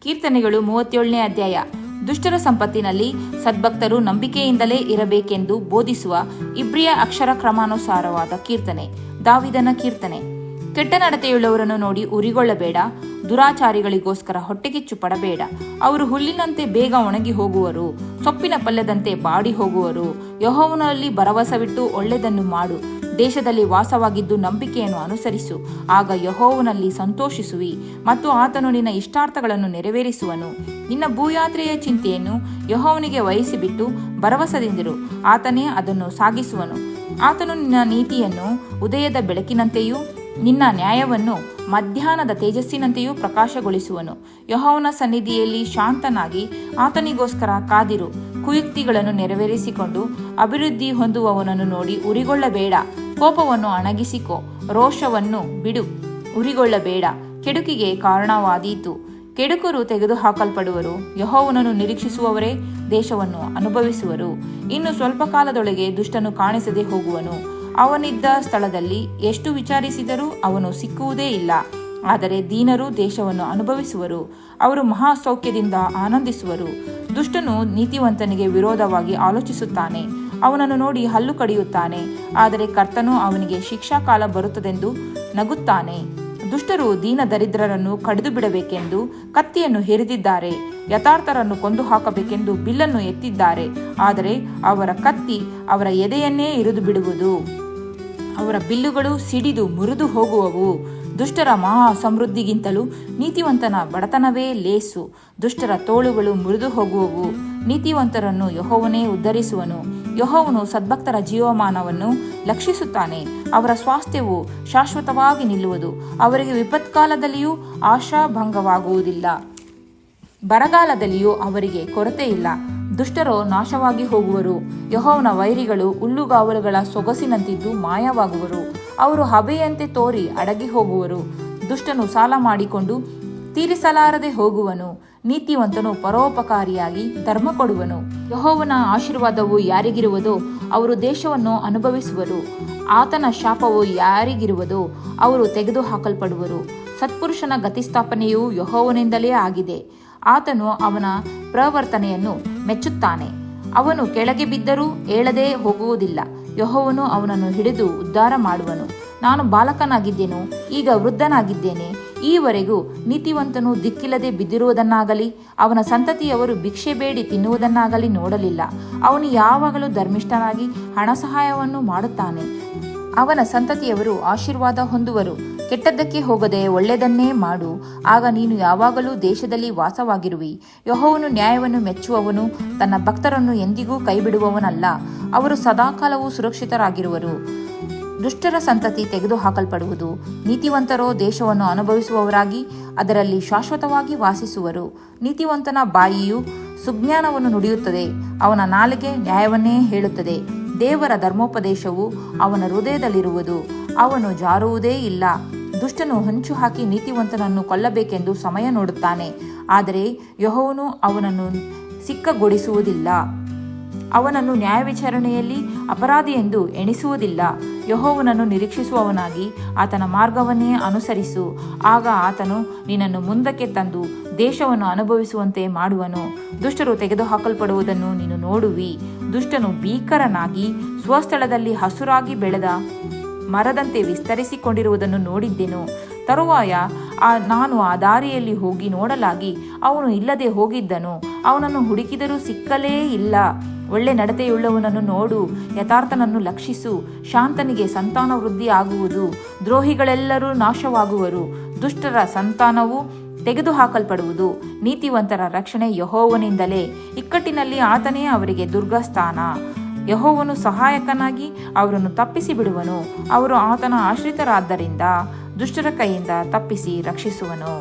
ಕೀರ್ತನೆಗಳು 37ನೇ ಅಧ್ಯಾಯ. ದುಷ್ಟರ ಸಂಪತ್ತಿನಲ್ಲಿ ಸದ್ಭಕ್ತರು ನಂಬಿಕೆಯಿಂದಲೇ ಇರಬೇಕೆಂದು ಬೋಧಿಸುವ ಇಬ್ರಿಯ ಅಕ್ಷರ ಕ್ರಮಾನುಸಾರವಾದ ಕೀರ್ತನೆ. ದಾವಿದನ ಕೀರ್ತನೆ. ಕೆಟ್ಟ ನಡತೆಯುಳ್ಳವರನ್ನು ನೋಡಿ ಉರಿಗೊಳ್ಳಬೇಡ, ದುರಾಚಾರಿಗಳಿಗೋಸ್ಕರ ಹೊಟ್ಟೆಕಿಚ್ಚು ಪಡಬೇಡ. ಅವರು ಹುಲ್ಲಿನಂತೆ ಬೇಗ ಒಣಗಿ ಹೋಗುವರು, ಸೊಪ್ಪಿನ ಪಲ್ಯದಂತೆ ಬಾಡಿ ಹೋಗುವರು. ಯೆಹೋವನಲ್ಲಿ ಭರವಸವಿಟ್ಟು ಒಳ್ಳೆಯದನ್ನು ಮಾಡು, ದೇಶದಲ್ಲಿ ವಾಸವಾಗಿದ್ದು ನಂಬಿಕೆಯನ್ನು ಅನುಸರಿಸು. ಆಗ ಯೆಹೋವನಲ್ಲಿ ಸಂತೋಷಿಸುವಿ ಮತ್ತು ಆತನು ನಿನ್ನ ಇಷ್ಟಾರ್ಥಗಳನ್ನು ನೆರವೇರಿಸುವನು. ನಿನ್ನ ಭೂಯಾತ್ರೆಯ ಚಿಂತೆಯನ್ನು ಯೆಹೋವನಿಗೆ ವಹಿಸಿಬಿಟ್ಟು ಭರವಸದಿಂದಿರು, ಆತನೇ ಅದನ್ನು ಸಾಗಿಸುವನು. ಆತನು ನಿನ್ನ ನೀತಿಯನ್ನು ಉದಯದ ಬೆಳಕಿನಂತೆಯೂ ನಿನ್ನ ನ್ಯಾಯವನ್ನು ಮಧ್ಯಾಹ್ನದ ತೇಜಸ್ಸಿನಂತೆಯೂ ಪ್ರಕಾಶಗೊಳಿಸುವನು. ಯೆಹೋವನ ಸನ್ನಿಧಿಯಲ್ಲಿ ಶಾಂತನಾಗಿ ಆತನಿಗೋಸ್ಕರ ಕಾದಿರು. ಕುಯುಕ್ತಿಗಳನ್ನು ನೆರವೇರಿಸಿಕೊಂಡು ಅಭಿವೃದ್ಧಿ ಹೊಂದುವವನನ್ನು ನೋಡಿ ಉರಿಗೊಳ್ಳಬೇಡ. ಕೋಪವನ್ನು ಅಣಗಿಸಿಕೋ, ರೋಷವನ್ನು ಬಿಡು, ಉರಿಗೊಳ್ಳಬೇಡ. ಕೆಡುಕಿಗೆ ಕಾರಣವಾದೀತು. ಕೆಡುಕರು ತೆಗೆದುಹಾಕಲ್ಪಡುವರು, ಯೆಹೋವನನ್ನು ನಿರೀಕ್ಷಿಸುವವರೇ ದೇಶವನ್ನು ಅನುಭವಿಸುವರು. ಇನ್ನು ಸ್ವಲ್ಪ ಕಾಲದೊಳಗೆ ದುಷ್ಟನು ಕಾಣಿಸದೆ ಹೋಗುವನು. ಅವನಿದ್ದ ಸ್ಥಳದಲ್ಲಿ ಎಷ್ಟು ವಿಚಾರಿಸಿದರೂ ಅವನು ಸಿಕ್ಕುವುದೇ ಇಲ್ಲ. ಆದರೆ ದೀನರು ದೇಶವನ್ನು ಅನುಭವಿಸುವರು, ಅವರು ಮಹಾ ಸೌಖ್ಯದಿಂದ ಆನಂದಿಸುವರು. ದುಷ್ಟನು ನೀತಿವಂತನಿಗೆ ವಿರೋಧವಾಗಿ ಆಲೋಚಿಸುತ್ತಾನೆ, ಅವನನ್ನು ನೋಡಿ ಹಲ್ಲು ಕಡಿಯುತ್ತಾನೆ. ಆದರೆ ಕರ್ತನು ಅವನಿಗೆ ಶಿಕ್ಷಾಕಾಲ ಬರುತ್ತದೆಂದು ನಗುತ್ತಾನೆ. ದುಷ್ಟರು ದೀನ ದರಿದ್ರರನ್ನು ಕಡಿದು ಬಿಡಬೇಕೆಂದು ಕತ್ತಿಯನ್ನು ಹೆರಿದಿದ್ದಾರೆ, ಯಥಾರ್ಥರನ್ನು ಕೊಂದು ಹಾಕಬೇಕೆಂದು ಬಿಲ್ಲನ್ನು ಎತ್ತಿದ್ದಾರೆ. ಆದರೆ ಅವರ ಕತ್ತಿ ಅವರ ಎದೆಯನ್ನೇ ಇರಿದು ಬಿಡುವುದು, ಅವರ ಬಿಲ್ಲುಗಳು ಸಿಡಿದು ಮುರಿದು ಹೋಗುವವು. ದುಷ್ಟರ ಮಹಾ ಸಮೃದ್ಧಿಗಿಂತಲೂ ನೀತಿವಂತನ ಬಡತನವೇ ಲೇಸು. ದುಷ್ಟರ ತೋಳುಗಳು ಮುರಿದು ಹೋಗುವವು, ನೀತಿವಂತರನ್ನು ಯೆಹೋವನೇ ಉದ್ಧರಿಸುವನು. ಯೆಹೋವನು ಸದ್ಭಕ್ತರ ಜೀವಮಾನವನ್ನು ಲಕ್ಷಿಸುತ್ತಾನೆ, ಅವರ ಸ್ವಾಸ್ಥ್ಯವು ಶಾಶ್ವತವಾಗಿ ನಿಲ್ಲುವುದು. ಅವರಿಗೆ ವಿಪತ್ಕಾಲದಲ್ಲಿಯೂ ಆಶಾಭಂಗವಾಗುವುದಿಲ್ಲ, ಬರಗಾಲದಲ್ಲಿಯೂ ಅವರಿಗೆ ಕೊರತೆ ಇಲ್ಲ. ದುಷ್ಟರು ನಾಶವಾಗಿ ಹೋಗುವರು, ಯೆಹೋವನ ವೈರಿಗಳು ಹುಲ್ಲುಗಾವಲುಗಳ ಸೊಗಸಿನಂತಿದ್ದು ಮಾಯವಾಗುವರು. ಅವರು ಹಬೆಯಂತೆ ತೋರಿ ಅಡಗಿ ಹೋಗುವರು. ದುಷ್ಟನು ಸಾಲ ಮಾಡಿಕೊಂಡು ತೀರಿಸಲಾರದೆ ಹೋಗುವನು, ನೀತಿವಂತನು ಪರೋಪಕಾರಿಯಾಗಿ ಧರ್ಮ ಕೊಡುವನು. ಯೆಹೋವನ ಆಶೀರ್ವಾದವು ಯಾರಿಗಿರುವುದೋ ಅವರು ದೇಶವನ್ನು ಅನುಭವಿಸುವರು. ಆತನ ಶಾಪವು ಯಾರಿಗಿರುವುದೋ ಅವರು ತೆಗೆದುಹಾಕಲ್ಪಡುವರು. ಸತ್ಪುರುಷನ ಗತಿಸ್ಥಾಪನೆಯು ಯೆಹೋವನಿಂದಲೇ ಆಗಿದೆ, ಆತನು ಅವನ ಪ್ರವರ್ತನೆಯನ್ನು ಮೆಚ್ಚುತ್ತಾನೆ. ಅವನು ಕೆಳಗೆ ಬಿದ್ದರೂ ಏಳದೇ ಹೋಗುವುದಿಲ್ಲ, ಯೆಹೋವನು ಅವನನ್ನು ಹಿಡಿದು ಉದ್ಧಾರ ಮಾಡುವನು. ನಾನು ಬಾಲಕನಾಗಿದ್ದೆನು, ಈಗ ವೃದ್ಧನಾಗಿದ್ದೇನೆ, ಈವರೆಗೂ ನೀತಿವಂತನು ದಿಕ್ಕಿಲ್ಲದೆ ಬಿದ್ದಿರುವುದನ್ನಾಗಲಿ ಅವನ ಸಂತತಿಯವರು ಭಿಕ್ಷೆ ಬೇಡಿ ತಿನ್ನುವುದನ್ನಾಗಲಿ ನೋಡಲಿಲ್ಲ. ಅವನು ಯಾವಾಗಲೂ ಧರ್ಮಿಷ್ಠನಾಗಿ ಹಣ ಸಹಾಯವನ್ನು ಮಾಡುತ್ತಾನೆ. ಅವನ ಸಂತತಿಯವರು ಆಶೀರ್ವಾದ ಹೊಂದುವರು. ಕೆಟ್ಟದ್ದಕ್ಕೆ ಹೋಗದೆ ಒಳ್ಳೆಯದನ್ನೇ ಮಾಡು, ಆಗ ನೀನು ಯಾವಾಗಲೂ ದೇಶದಲ್ಲಿ ವಾಸವಾಗಿರುವಿ. ಯೆಹೋವನು ನ್ಯಾಯವನ್ನು ಮೆಚ್ಚುವವನು, ತನ್ನ ಭಕ್ತರನ್ನು ಎಂದಿಗೂ ಕೈಬಿಡುವವನಲ್ಲ. ಅವರು ಸದಾಕಾಲವೂ ಸುರಕ್ಷಿತರಾಗಿರುವರು. ದುಷ್ಟರ ಸಂತತಿ ತೆಗೆದುಹಾಕಲ್ಪಡುವುದು, ನೀತಿವಂತರೋ ದೇಶವನ್ನು ಅನುಭವಿಸುವವರಾಗಿ ಅದರಲ್ಲಿ ಶಾಶ್ವತವಾಗಿ ವಾಸಿಸುವರು. ನೀತಿವಂತನ ಬಾಯಿಯು ಸುಜ್ಞಾನವನ್ನು ನುಡಿಯುತ್ತದೆ, ಅವನ ನಾಲಿಗೆ ನ್ಯಾಯವನ್ನೇ ಹೇಳುತ್ತದೆ. ದೇವರ ಧರ್ಮೋಪದೇಶವು ಅವನ ಹೃದಯದಲ್ಲಿರುವುದು, ಅವನು ಜಾರುವುದೇ ಇಲ್ಲ. ದುಷ್ಟನು ಹೊಂಚು ಹಾಕಿ ನೀತಿವಂತನನ್ನು ಕೊಲ್ಲಬೇಕೆಂದು ಸಮಯ ನೋಡುತ್ತಾನೆ, ಆದರೆ ಯೆಹೋವನು ಅವನನ್ನು ಸಿಕ್ಕಗೊಡಿಸುವುದಿಲ್ಲ. ಅವನನ್ನು ನ್ಯಾಯವಿಚಾರಣೆಯಲ್ಲಿ ಅಪರಾಧಿ ಎಂದು ಎಣಿಸುವುದಿಲ್ಲ. ಯೆಹೋವನನ್ನು ನಿರೀಕ್ಷಿಸುವವನಾಗಿ ಆತನ ಮಾರ್ಗವನ್ನೇ ಅನುಸರಿಸು, ಆಗ ಆತನು ನಿನ್ನನ್ನು ಮುಂದಕ್ಕೆ ತಂದು ದೇಶವನ್ನು ಅನುಭವಿಸುವಂತೆ ಮಾಡುವನು. ದುಷ್ಟರು ತೆಗೆದುಹಾಕಲ್ಪಡುವುದನ್ನು ನೀನು ನೋಡುವಿ. ದುಷ್ಟನು ಭೀಕರನಾಗಿ ಸ್ವಸ್ಥಳದಲ್ಲಿ ಹಸುರಾಗಿ ಬೆಳೆದ ಮರದಂತೆ ವಿಸ್ತರಿಸಿಕೊಂಡಿರುವುದನ್ನು ನೋಡಿದ್ದೆನು. ತರುವಾಯ ನಾನು ಆ ದಾರಿಯಲ್ಲಿ ಹೋಗಿ ನೋಡಲಾಗಿ ಅವನು ಇಲ್ಲದೆ ಹೋಗಿದ್ದನು. ಅವನನ್ನು ಹುಡುಕಿದರೂ ಸಿಕ್ಕಲೇ ಇಲ್ಲ. ಒಳ್ಳೆ ನಡತೆಯುಳ್ಳವನನ್ನು ನೋಡು, ಯಥಾರ್ಥನನ್ನು ಲಕ್ಷಿಸು. ಶಾಂತನಿಗೆ ಸಂತಾನ ವೃದ್ಧಿ ಆಗುವುದು, ದ್ರೋಹಿಗಳೆಲ್ಲರೂ ನಾಶವಾಗುವರು. ದುಷ್ಟರ ಸಂತಾನವು ತೆಗೆದುಹಾಕಲ್ಪಡುವುದು, ನೀತಿವಂತರ ರಕ್ಷಣೆ ಯೆಹೋವನಿಂದಲೇ. ಇಕ್ಕಟ್ಟಿನಲ್ಲಿ ಆತನೇ ಅವರಿಗೆ ದುರ್ಗಸ್ಥಾನ. ಯೆಹೋವನು ಸಹಾಯಕನಾಗಿ ಅವರನ್ನು ತಪ್ಪಿಸಿ ಬಿಡುವನು. ಅವರು ಆತನ ಆಶ್ರಿತರಾದ್ದರಿಂದ ದುಷ್ಟರ ಕೈಯಿಂದ ತಪ್ಪಿಸಿ ರಕ್ಷಿಸುವನು.